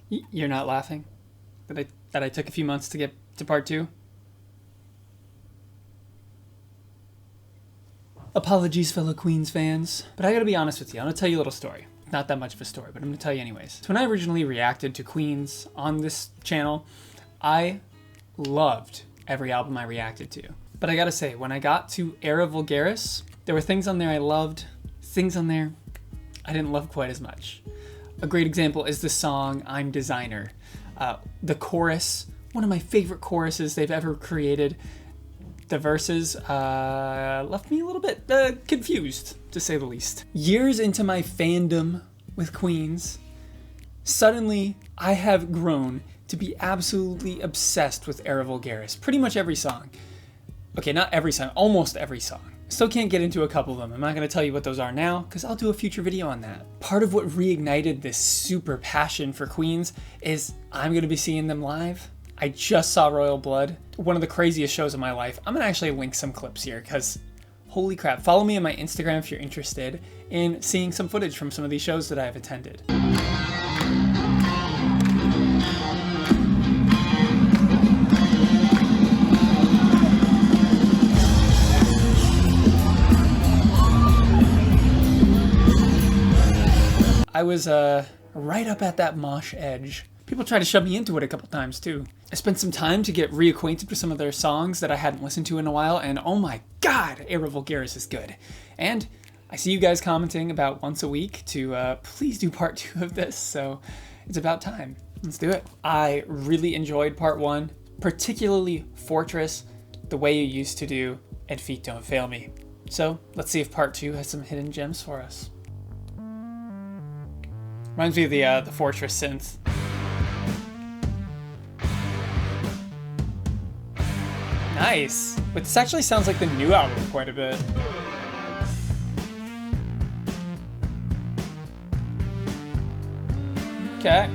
You're not laughing that I took a few months to get to part 2? Apologies, fellow Queens fans, but I gotta be honest with you. I'm gonna tell you a little story. Not that much of a story, but I'm gonna tell you anyways. So when I originally reacted to Queens on this channel, I loved every album I reacted to. But I gotta say, when I got to Era Vulgaris, there were things on there I loved, things on there I didn't love quite as much. A great example is the song I'm Designer. The chorus, one of my favorite choruses they've ever created. The verses left me a little bit confused, to say the least. Years into my fandom with Queens, suddenly I have grown to be absolutely obsessed with Era Vulgaris. Pretty much every song. Okay, not every song, almost every song. Still can't get into a couple of them. I'm not going to tell you what those are now, because I'll do a future video on that. Part of what reignited this super passion for Queens is I'm going to be seeing them live. I just saw Royal Blood, one of the craziest shows of my life. I'm going to actually link some clips here, because holy crap. Follow me on my Instagram if you're interested in seeing some footage from some of these shows that I've attended. I was right up at that mosh edge. People tried to shove me into it a couple times too. I spent some time to get reacquainted with some of their songs that I hadn't listened to in a while, and oh my god, Era Vulgaris is good. And I see you guys commenting about once a week to please do part 2 of this, so it's about time. Let's do it. I really enjoyed part 1, particularly Fortress, The Way You Used to Do, and Feet Don't Fail Me. So let's see if part 2 has some hidden gems for us. Reminds me of the Fortress synth. Nice. But this actually sounds like the new album quite a bit. Okay.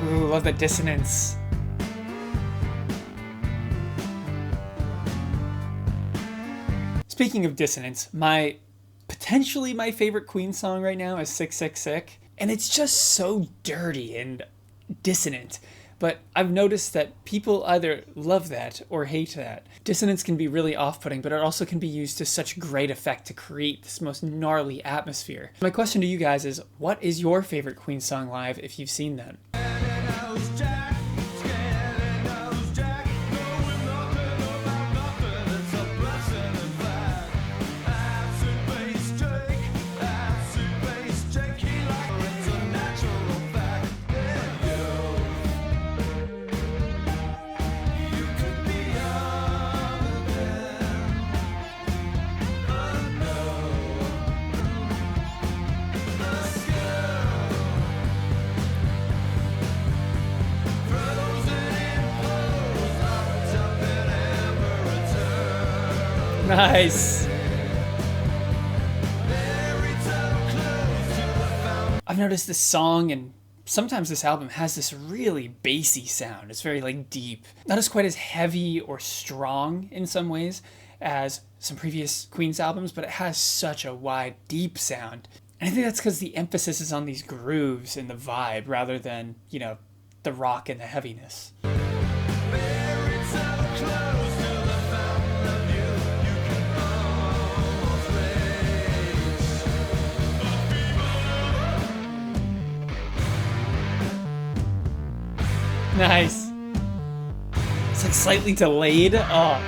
Ooh, love the dissonance. Speaking of dissonance, potentially my favorite Queen song right now is Sick Sick Sick, and it's just so dirty and dissonant. But I've noticed that people either love that or hate that. Dissonance can be really off-putting, but it also can be used to such great effect to create this most gnarly atmosphere. My question to you guys is, what is your favorite Queen song live if you've seen them? Nice. I've noticed this song and sometimes this album has this really bassy sound. It's very like deep. Not as quite as heavy or strong in some ways as some previous Queen's albums, but it has such a wide, deep sound. And I think that's because the emphasis is on these grooves and the vibe rather than, you know, the rock and the heaviness. Nice. It's like slightly delayed. Oh.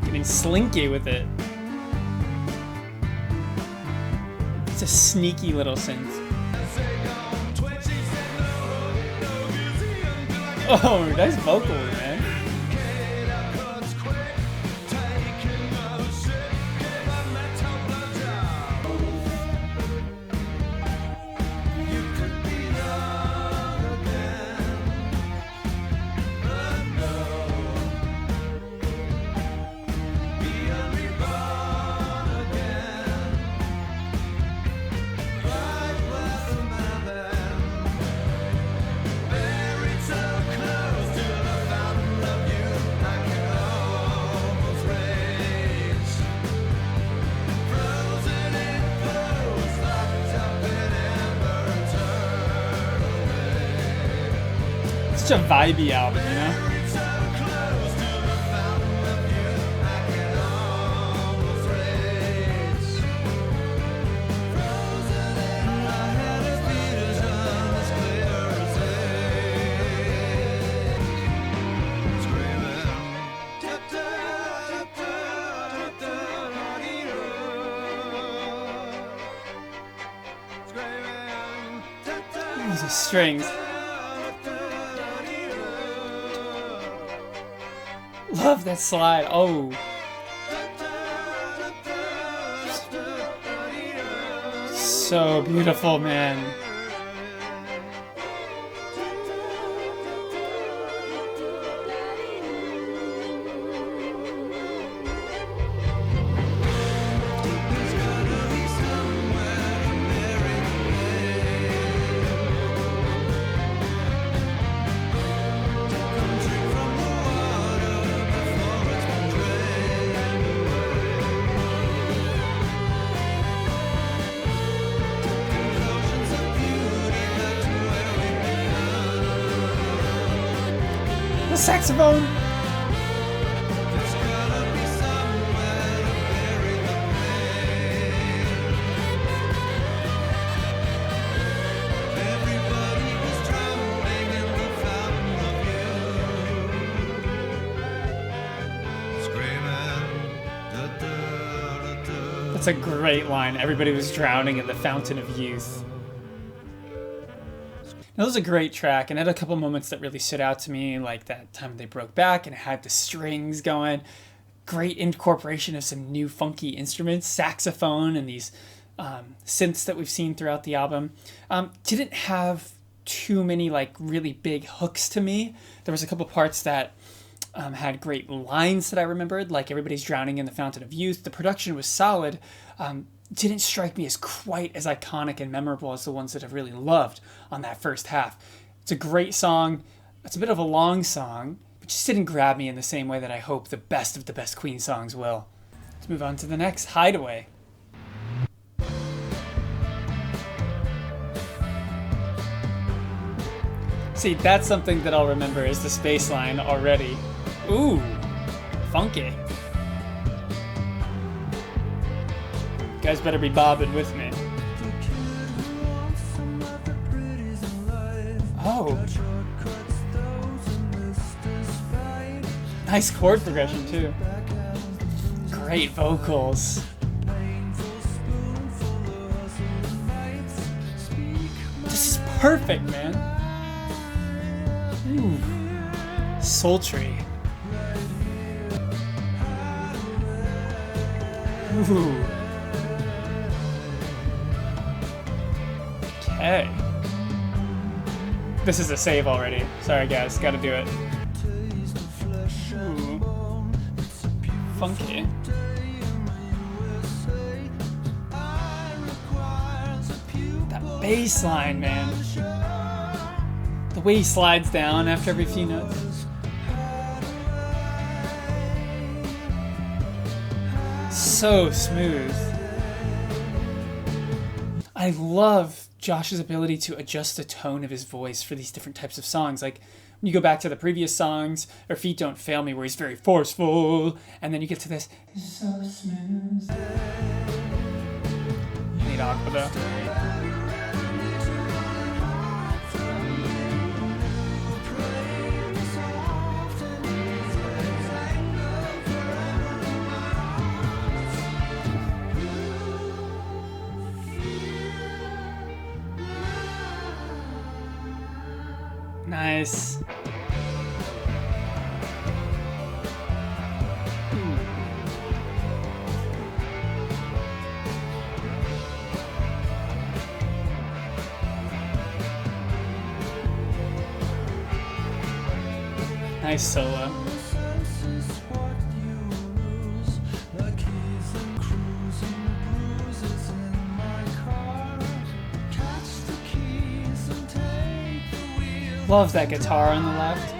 Getting slinky with it. It's a sneaky little synth. Oh, nice vocals, man. such a vibey album, you know? These are strings. Love that slide. Oh. So beautiful, man. The saxophone. That's a great line. Everybody was drowning in the fountain of youth. That was a great track, and it had a couple moments that really stood out to me, like that time they broke back and it had the strings going. Great incorporation of some new funky instruments, saxophone, and these synths that we've seen throughout the album. Didn't have too many like really big hooks to me. There was a couple parts that had great lines that I remembered, like everybody's drowning in the fountain of youth. The production was solid. Didn't strike me as quite as iconic and memorable as the ones that I've really loved on that first half. It's a great song. It's a bit of a long song, but just didn't grab me in the same way that I hope the best of the best Queen songs will. Let's move on to the next, Hideaway. See, that's something that I'll remember is the space line already. Ooh, funky. You guys better be bobbing with me. Oh. Nice chord progression too. Great vocals. This is perfect, man. Ooh. Sultry. Ooh. Okay. This is a save already. Sorry guys, gotta do it. Ooh. Funky. That bass line, man. The way he slides down after every few notes. So smooth. I love Josh's ability to adjust the tone of his voice for these different types of songs. Like when you go back to the previous songs, or Feet Don't Fail Me, where he's very forceful, and then you get to this, it's so smooth. Need aqua though. Nice. Nice solo. Love that guitar on the left.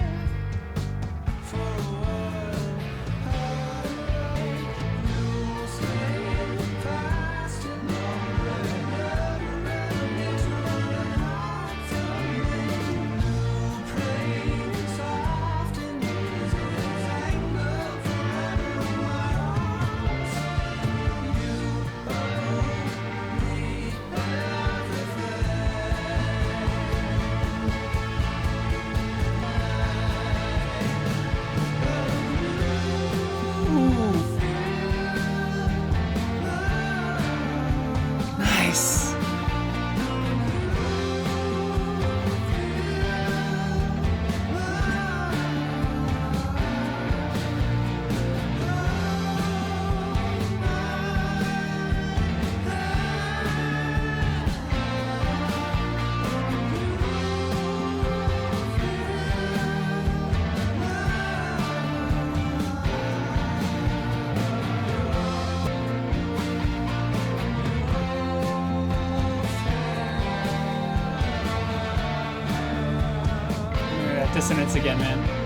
dissonance again, man.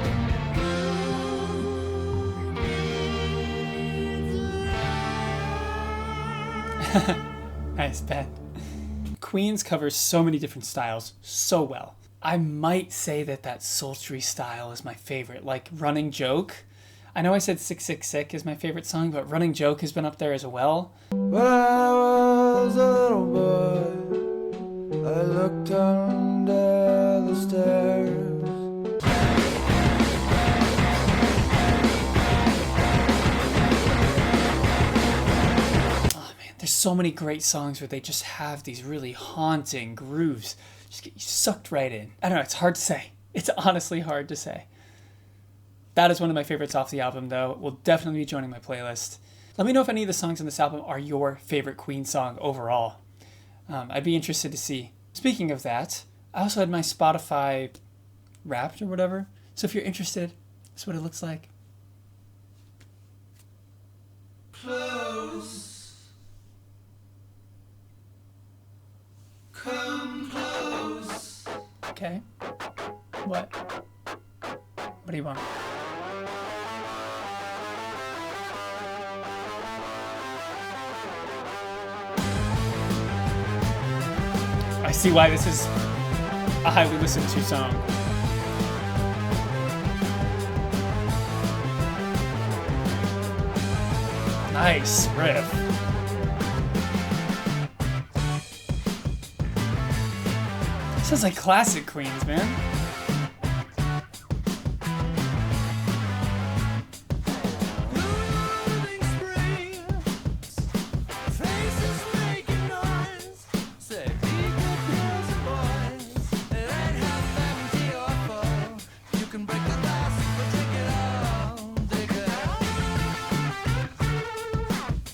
Nice, Ben. Queens covers so many different styles so well. I might say that sultry style is my favorite, like Running Joke. I know I said Sick Sick Sick is my favorite song, but Running Joke has been up there as well. When I was a little boy, I looked under the stairs. Oh man, there's so many great songs where they just have these really haunting grooves. Just get you sucked right in. I don't know, it's hard to say. It's honestly hard to say. That is one of my favorites off the album, though. Will definitely be joining my playlist. Let me know if any of the songs on this album are your favorite Queen song overall. I'd be interested to see. Speaking of that, I also had my Spotify Wrapped or whatever. So if you're interested, that's what it looks like. Close. Come close. Okay. What? What do you want? I see why this is a highly listened to song. Nice riff. Sounds like classic Queens, man.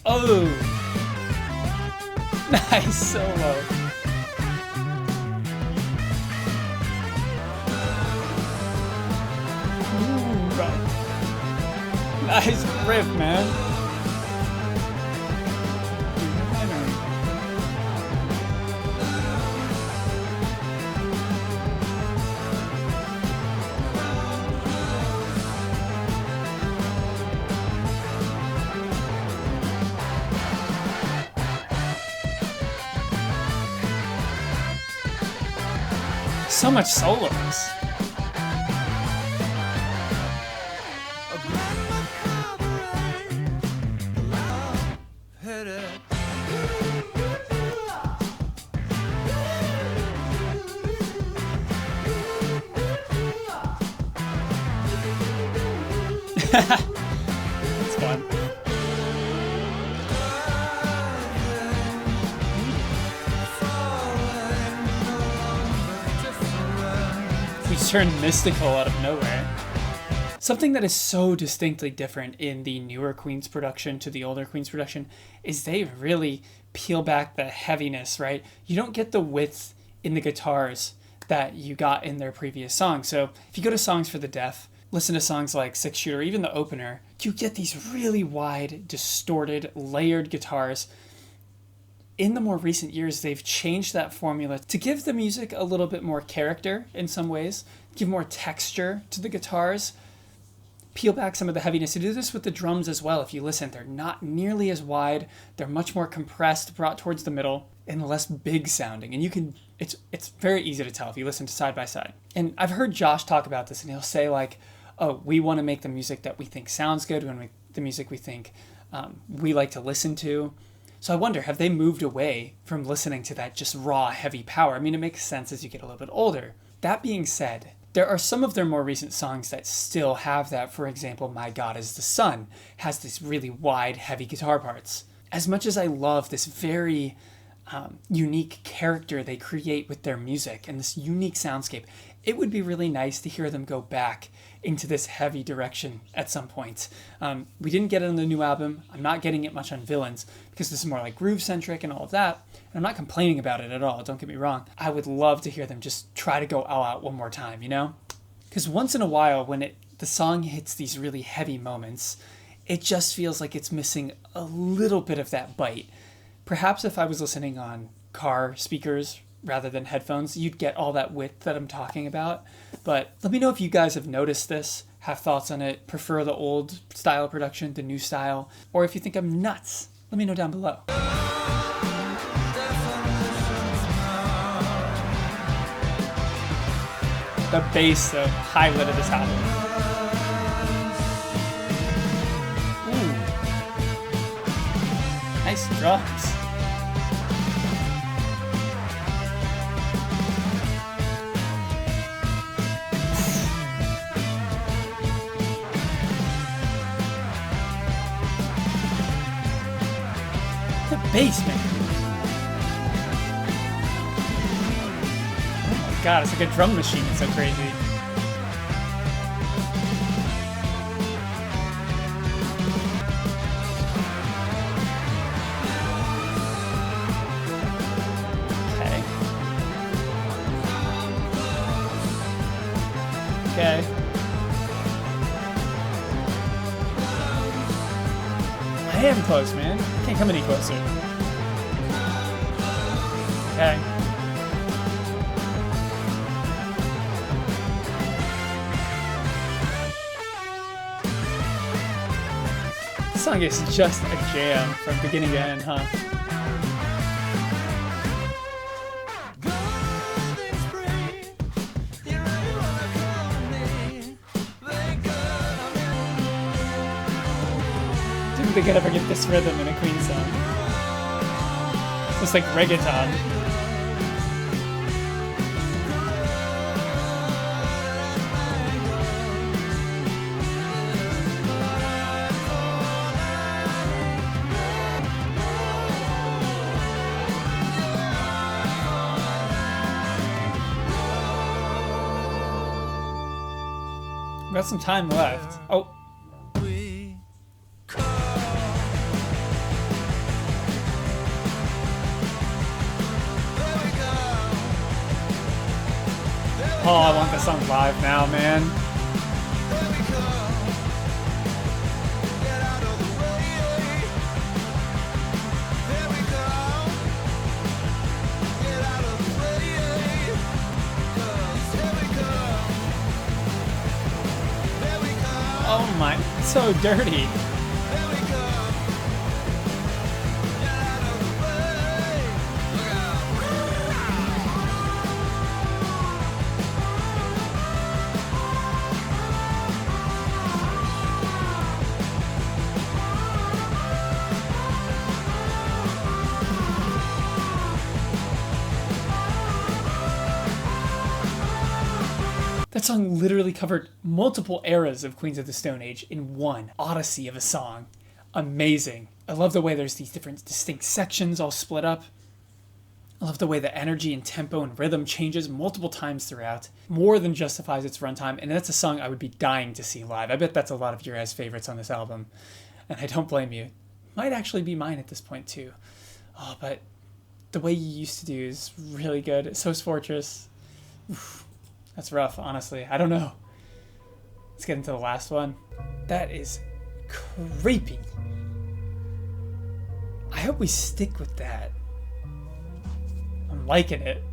Oh, nice solo. Ooh, right. Nice riff, man. So much solos. It's fun. We turned mystical out of nowhere. Something that is so distinctly different in the newer Queens production to the older Queens production is they really peel back the heaviness, right? You don't get the width in the guitars that you got in their previous songs. So if you go to Songs for the Deaf, listen to songs like Six Shooter, even the opener, you get these really wide, distorted, layered guitars. In the more recent years, they've changed that formula to give the music a little bit more character in some ways, give more texture to the guitars, peel back some of the heaviness. To do this with the drums as well. If you listen, they're not nearly as wide. They're much more compressed, brought towards the middle, and less big sounding. And you can, it's very easy to tell if you listen to side by side. And I've heard Josh talk about this, and he'll say like, oh, we want to make the music that we think sounds good, we want to make the music we think we like to listen to. So I wonder, have they moved away from listening to that just raw, heavy power? I mean, it makes sense as you get a little bit older. That being said, there are some of their more recent songs that still have that. For example, My God is the Sun has these really wide, heavy guitar parts. As much as I love this very unique character they create with their music and this unique soundscape, it would be really nice to hear them go back into this heavy direction at some point. We didn't get it on the new album. I'm not getting it much on Villains because this is more like groove-centric and all of that. And I'm not complaining about it at all, don't get me wrong. I would love to hear them just try to go all out one more time, you know? Because once in a while, when the song hits these really heavy moments, it just feels like it's missing a little bit of that bite. Perhaps if I was listening on car speakers rather than headphones, you'd get all that width that I'm talking about. But let me know if you guys have noticed this, have thoughts on it, prefer the old style of production, the new style, or if you think I'm nuts. Let me know down below. The bass, the highlight of this album. Ooh. Nice drums. The bass, man. God, it's like a drum machine. It's so crazy. Okay. Okay. I am close, man. Can't come any closer. Okay. This song is just a jam from beginning to end, huh? Didn't think I'd ever get this rhythm in a Queen song. It's like reggaeton. We've got some time left. Oh. Oh, I want this song live now, man. Oh my, it's so dirty. That song literally covered multiple eras of Queens of the Stone Age in one odyssey of a song. Amazing. I love the way there's these different distinct sections all split up. I love the way the energy and tempo and rhythm changes multiple times throughout. More than justifies its runtime, and that's a song I would be dying to see live. I bet that's a lot of your guys' favorites on this album, and I don't blame you. Might actually be mine at this point too. Oh, but the way you used to do is really good. So's Fortress. Oof. That's rough, honestly. I don't know. Let's get into the last one. That is creepy. I hope we stick with that. I'm liking it.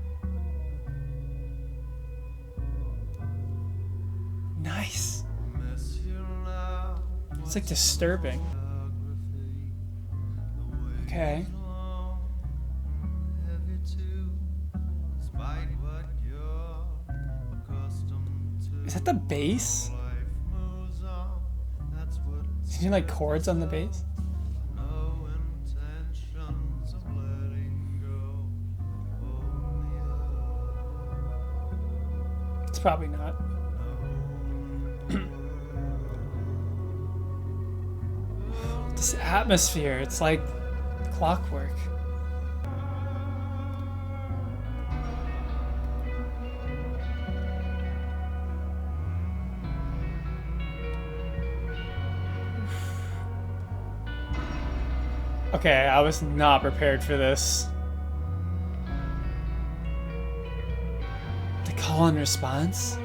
Nice. It's like disturbing. Okay. Is that the bass? Is he like chords on the bass? It's probably not. This atmosphere, it's like clockwork. Okay, I was not prepared for this. The call and response?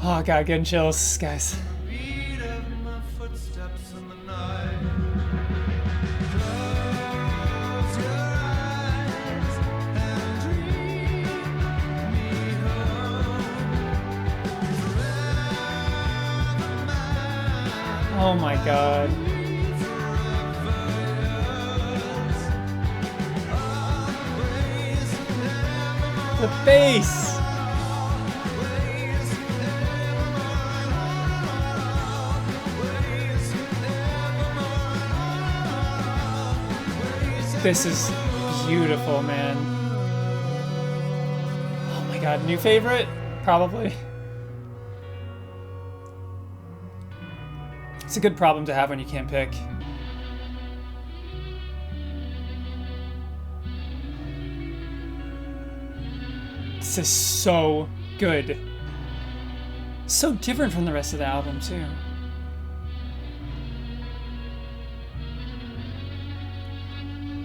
Oh god, getting chills, guys. Beat of my footsteps in the night. Close your eyes and dream me home. Forever mine. Oh my god. The bass! This is beautiful, man. Oh my god, new favorite? Probably. It's a good problem to have when you can't pick. This is so good. So different from the rest of the album, too.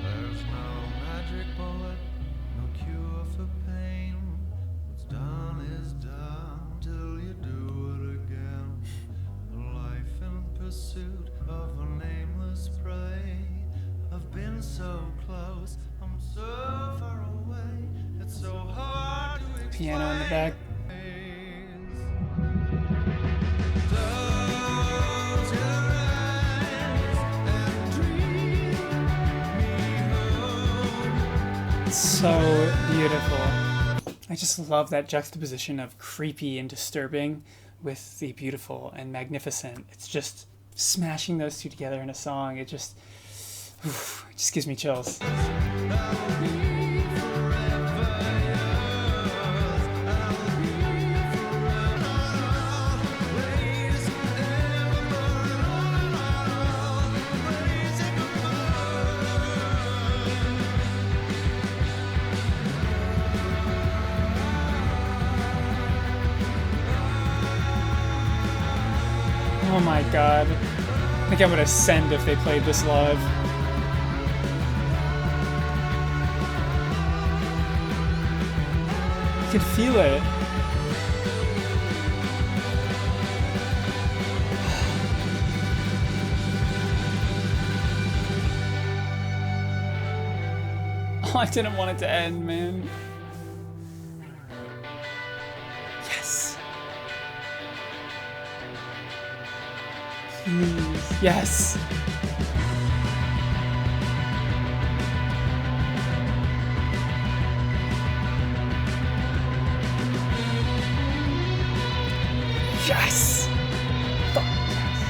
There's no magic bullet, no cure for pain. What's done is done till you do it again. A life in pursuit of a nameless prey. I've been so close, I'm so far away. It's so hard to explain. Piano in the back. Close your eyes and dream me home. So beautiful. I just love that juxtaposition of creepy and disturbing with the beautiful and magnificent. It's just smashing those two together in a song. It just gives me chills. Oh my god. I think I would ascend if they played this live. I could feel it. Oh, I didn't want it to end, man. Yes. Please. Yes. Yes. Fuck yes.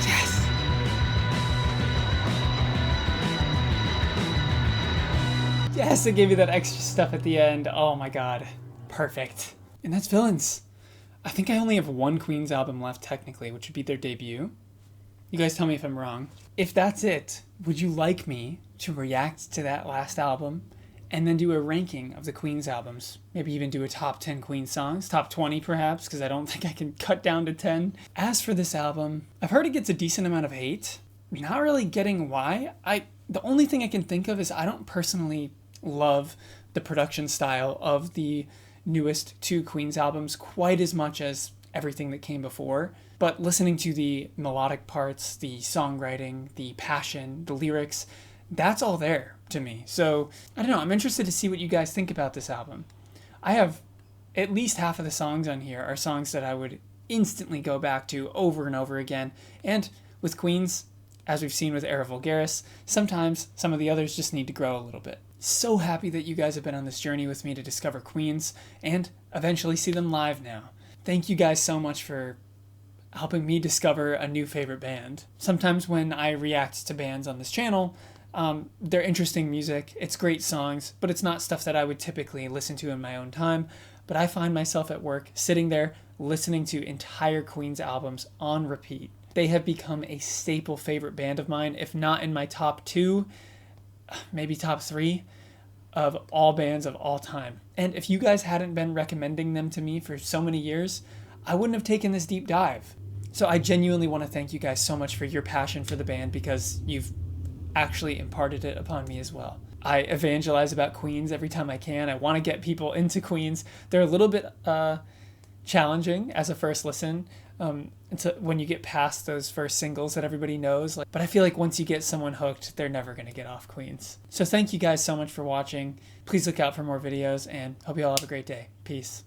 Yes. Yes, it gave you that extra stuff at the end. Oh my god. Perfect. And that's Villains. I think I only have one Queen's album left technically, which would be their debut. You guys tell me if I'm wrong. If that's it, would you like me to react to that last album and then do a ranking of the Queen's albums? Maybe even do a top 10 Queen songs, top 20 perhaps, because I don't think I can cut down to 10. As for this album, I've heard it gets a decent amount of hate. Not really getting why. The only thing I can think of is I don't personally love the production style of the newest two Queen's albums quite as much as everything that came before. But listening to the melodic parts, the songwriting, the passion, the lyrics, that's all there to me. So, I don't know, I'm interested to see what you guys think about this album. I have at least half of the songs on here are songs that I would instantly go back to over and over again. And with Queens, as we've seen with Era Vulgaris, sometimes some of the others just need to grow a little bit. So happy that you guys have been on this journey with me to discover Queens and eventually see them live now. Thank you guys so much for helping me discover a new favorite band. Sometimes when I react to bands on this channel, they're interesting music, it's great songs, but it's not stuff that I would typically listen to in my own time. But I find myself at work sitting there listening to entire Queen's albums on repeat. They have become a staple favorite band of mine, if not in my top 2, maybe top 3. of all bands of all time. And if you guys hadn't been recommending them to me for so many years, I wouldn't have taken this deep dive. So I genuinely want to thank you guys so much for your passion for the band, because you've actually imparted it upon me as well. I evangelize about Queens every time I can. I want to get people into Queens. They're a little bit challenging as a first listen, when you get past those first singles that everybody knows. But I feel like once you get someone hooked, they're never going to get off Queens. So thank you guys so much for watching. Please look out for more videos, and hope you all have a great day. Peace.